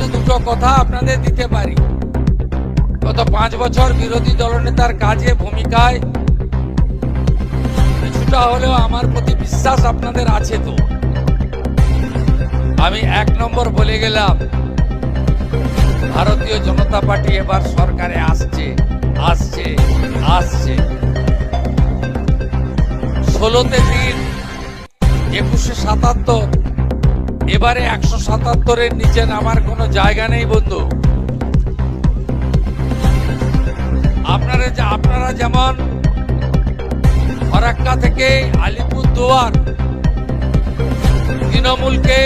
শুধু দুটো কথা আপনাদের দিতে পারি। গত 5 বছর বিরোধী দলনেতার কাজে ভূমিকায় কিছুটা হলেও আমার প্রতি বিশ্বাস আপনাদের আছে। তো আমি 1 নম্বর বলে গেলাম, ভারতীয় জনতা পার্টি এবার সরকারে আসছে আসছে আসছে। 16তে 3, 21শে 77, এবারে 177-এর নিচে নামার কোনো জায়গা নেই বন্ধু। আপনারা যেমন ফরাক্কা থেকে আলিপুরদুয়ার তৃণমূলকে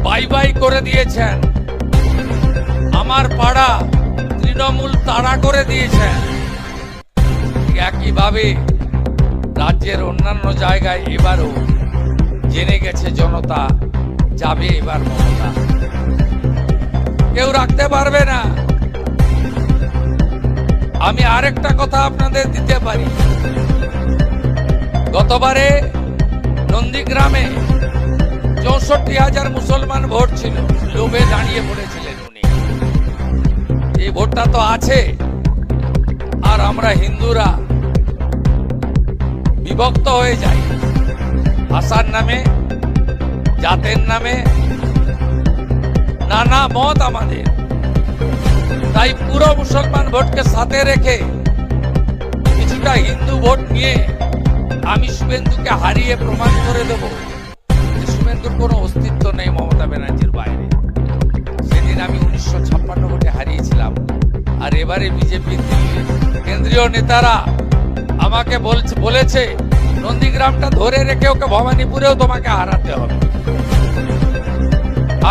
বাই বাই করে দিয়েছেন, আমার পাড়া তৃণমূল তাড়া করে দিয়েছেন, একইভাবে রাজ্যের অন্যান্য জায়গায় এবারও জেনে গেছে জনতা, যাবে এবার মমতা, কেউ রাখতে পারবে না। আমি আরেকটা কথা আপনাদের দিতে পারি, গতবারে নন্দীগ্রামে 64,000 মুসলমান ভোট ছিল, লোভে দাঁড়িয়ে পড়েছিলেন উনি। এই ভোটটা তো আছে, আর আমরা হিন্দুরা বিভক্ত হয়ে যাই ভাষার নামে, জাতের নামে, নানা মত আমাদের। তাই পুরো মুসলমান ভোটকে সাথে রেখে কিছুটা হিন্দু ভোট নিয়ে আমি শুভেন্দুকে হারিয়ে প্রমাণ করে দেব যে শুভেন্দুর কোনো অস্তিত্ব নেই মমতা ব্যানার্জির বাইরে। সেদিন আমি 1956 ভোটে হারিয়েছিলাম, আর এবারে বিজেপি কেন্দ্রীয় নেতারা আমাকে বলেছে নন্দীগ্রামটা ধরে রেখে ওকে ভবানীপুরেও তোমাকে হারাতে হবে।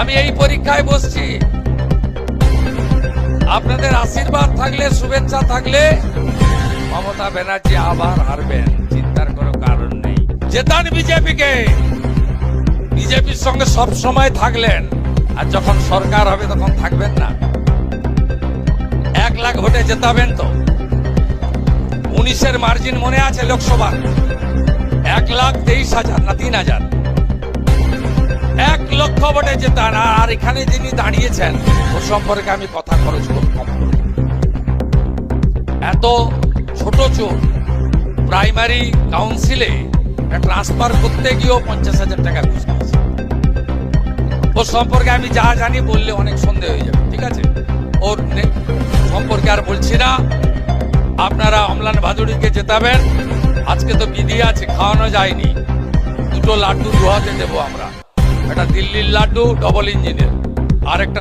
আমি এই পরীক্ষায় বসছি, আপনাদের আশীর্বাদ থাকলে, শুভেচ্ছা থাকলে মমতা ব্যানার্জি আবার হারবেন, চিন্তার কোনো কারণ নেই। জেতান বিজেপিকে, বিজেপির সঙ্গে সব সময় থাকলেন, আর যখন সরকার হবে তখন থাকবেন না। 1 লাখ ভোটে জেতাবেন তো? 19-এর মার্জিন মনে আছে লোকসভা? 1,23,000 না 3,000, 1 লক্ষ ভোটে জেতান। আর এখানে যিনি দাঁড়িয়েছেন ওর সম্পর্কে আমি কথা খরচ খুব কম করব। এত ছোট চোর প্রাইমারি কাউন্সিলে ট্রান্সফার করতে গিয়েও 50,000 টাকা ঘুষ নিয়েছে। ওর সম্পর্কে আমি যা জানি বললে অনেক সন্দেহ হয়ে যাবে, ঠিক আছে? ওর সম্পর্কে আর বলছি না। আপনারা অম্লান ভাদুড়িকে জেতাবেন। আজকে তো বিধি আছে, খাওয়ানো যায়নি, 2টো লাড্ডু দোহাতে দেবো আমরা। একটা দিল্লির লাড্ডু ডবল ইঞ্জিনের, আর একটা